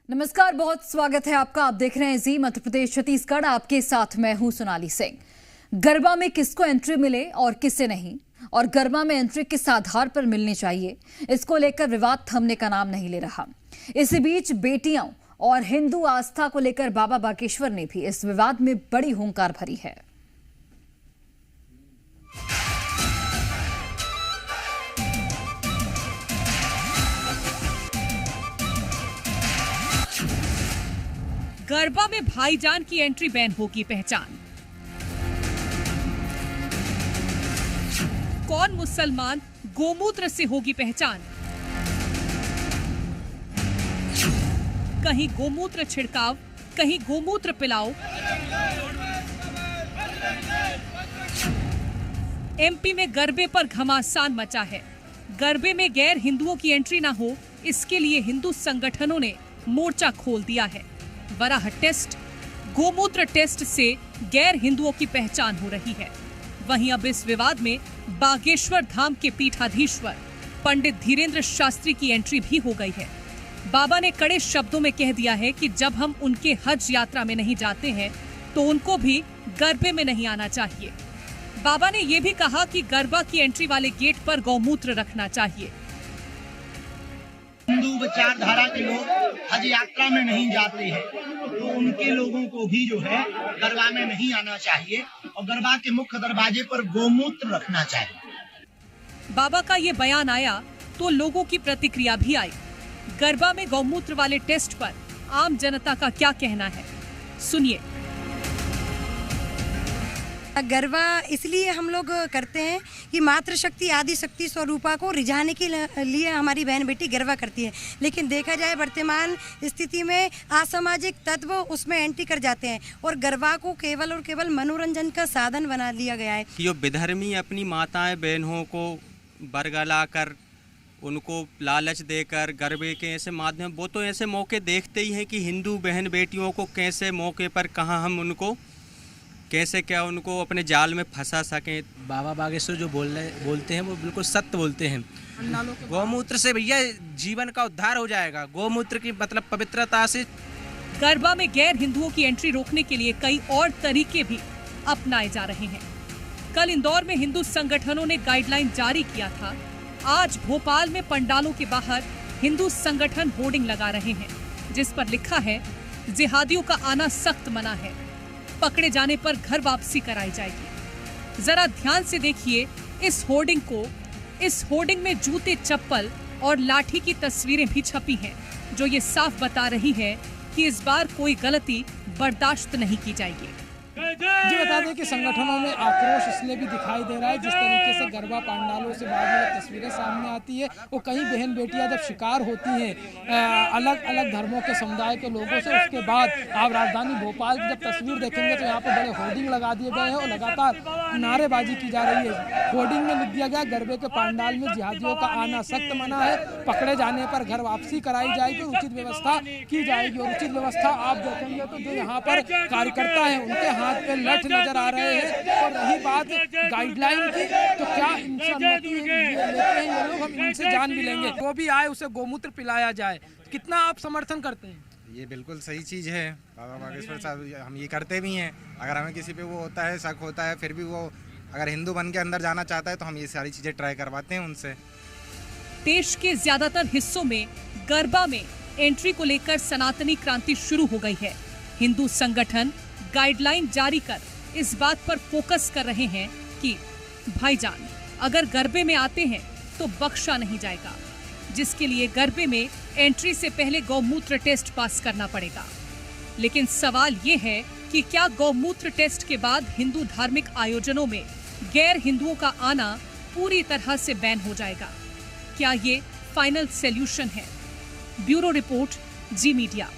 नमस्कार, बहुत स्वागत है आपका। आप देख रहे हैं जी मध्य प्रदेश छत्तीसगढ़। आपके साथ मैं हूं सोनाली सिंह। गरबा में किसको एंट्री मिले और किसे नहीं, और गरबा में एंट्री किस आधार पर मिलनी चाहिए, इसको लेकर विवाद थमने का नाम नहीं ले रहा। इसी बीच बेटियों और हिंदू आस्था को लेकर बाबा बागेश्वर ने भी इस विवाद में बड़ी हुंकार भरी है। गरबा में भाईजान की एंट्री बैन होगी पहचान। कौन मुसलमान गोमूत्र से होगी पहचान। कहीं गोमूत्र छिड़काव, कहीं गोमूत्र पिलाओ। एमपी में गरबे पर घमासान मचा है। गरबे में गैर हिंदुओं की एंट्री ना हो, इसके लिए हिंदू संगठनों ने मोर्चा खोल दिया है। वराह टेस्ट, गोमूत्र टेस्ट से गैर हिंदुओं की पहचान हो रही है। वहीं अब इस विवाद में बागेश्वर धाम के पीठाधीश्वर पंडित धीरेन्द्र शास्त्री की एंट्री भी हो गई है। बाबा ने कड़े शब्दों में कह दिया है कि जब हम उनके हज यात्रा में नहीं जाते हैं तो उनको भी गरबे में नहीं आना चाहिए। बाबा ने ये भी कहा कि गरबा की एंट्री वाले गेट पर गौमूत्र रखना चाहिए। हिंदू विचारधारा के लोग हज यात्रा में नहीं जाते हैं तो उनके लोगों को भी जो है गरबा में नहीं आना चाहिए और गरबा के मुख्य दरवाजे पर गोमूत्र रखना चाहिए। बाबा का ये बयान आया तो लोगों की प्रतिक्रिया भी आई। गरबा में गौमूत्र वाले टेस्ट पर आम जनता का क्या कहना है, सुनिए। गरबा इसलिए हम लोग करते हैं कि मातृशक्ति आदि शक्ति स्वरूपा को रिझाने के लिए हमारी बहन बेटी गरबा करती है। लेकिन देखा जाए वर्तमान स्थिति में असामाजिक तत्व उसमें एंट्री कर जाते हैं और गरबा को केवल और केवल मनोरंजन का साधन बना लिया गया है। जो विधर्मी अपनी माताएं बहनों को बरगला कर उनको लालच देकर गरबे के ऐसे माध्यम, वो तो ऐसे मौके देखते ही हैं कि हिंदू बहन बेटियों को कैसे मौके पर कहाँ हम उनको कैसे क्या उनको अपने जाल में फंसा सकें। बाबा बागेश्वर जो बोलते हैं वो बिल्कुल सत्य बोलते हैं। गौमूत्र से भैया जीवन का उद्धार हो जाएगा। गौमूत्र की मतलब पवित्रता से। गरबा में गैर हिंदुओं की एंट्री रोकने के लिए कई और तरीके भी अपनाए जा रहे हैं। कल इंदौर में हिंदू संगठनों ने गाइडलाइन जारी किया था। आज भोपाल में पंडालों के बाहर हिंदू संगठन होर्डिंग लगा रहे हैं जिस पर लिखा है, जिहादियों का आना सख्त मना है, पकड़े जाने पर घर वापसी कराई जाएगी। जरा ध्यान से देखिए इस होर्डिंग को। इस होर्डिंग में जूते, चप्पल और लाठी की तस्वीरें भी छपी हैं जो ये साफ बता रही है कि इस बार कोई गलती बर्दाश्त नहीं की जाएगी। जी बता दें कि संगठनों में आक्रोश इसलिए भी दिखाई दे रहा है जिस तरीके से गरबा पंडालों से बाहर तस्वीरें सामने आती है वो कई बहन बेटियां जब शिकार होती हैं अलग अलग धर्मों के समुदाय के लोगों से, उसके बाद आप राजधानी भोपाल की जब तस्वीर देखेंगे तो यहाँ पर बड़े होर्डिंग लगा दिए गए हैं और लगातार नारेबाजी की जा रही है। होर्डिंग में लिख दिया गया, गरबे के पंडाल में जिहादियों का आना सख्त मना है, पकड़े जाने पर घर वापसी कराई जाएगी, उचित व्यवस्था की जाएगी। और उचित व्यवस्था आप देखेंगे तो जो यहाँ पर कार्यकर्ता है उनके हाथ पे लठ नजर आ रहे हैं। और रही बात गाइडलाइन की, तो क्या इनसे अनुमति लेते हैं ये लोग, हम इनसे जान भी लेंगे। वो भी आए उसे गोमूत्र पिलाया जाए, कितना आप समर्थन करते हैं? ये बिल्कुल सही चीज़ है। बाबा बागेश्वर साहब हम ये करते भी हैं। अगर हमें किसी पे वो होता है, शक होता है, फिर भी वो अगर हिंदू बन के अंदर जाना चाहता है तो हम ये सारी चीज़ें ट्राई करवाते हैं उनसे। देश के ज्यादातर हिस्सों में गरबा में एंट्री को लेकर सनातनी क्रांति शुरू हो गई है। हिंदू संगठन गाइडलाइन जारी कर इस बात पर फोकस कर रहे हैं कि भाईजान अगर गरबे में आते हैं तो बख्शा नहीं जाएगा, जिसके लिए गरबे में एंट्री से पहले गौमूत्र टेस्ट पास करना पड़ेगा। लेकिन सवाल ये है कि क्या गौमूत्र टेस्ट के बाद हिंदू धार्मिक आयोजनों में गैर हिंदुओं का आना पूरी तरह से बैन हो जाएगा? क्या ये फाइनल सॉल्यूशन है? ब्यूरो रिपोर्ट, जी मीडिया।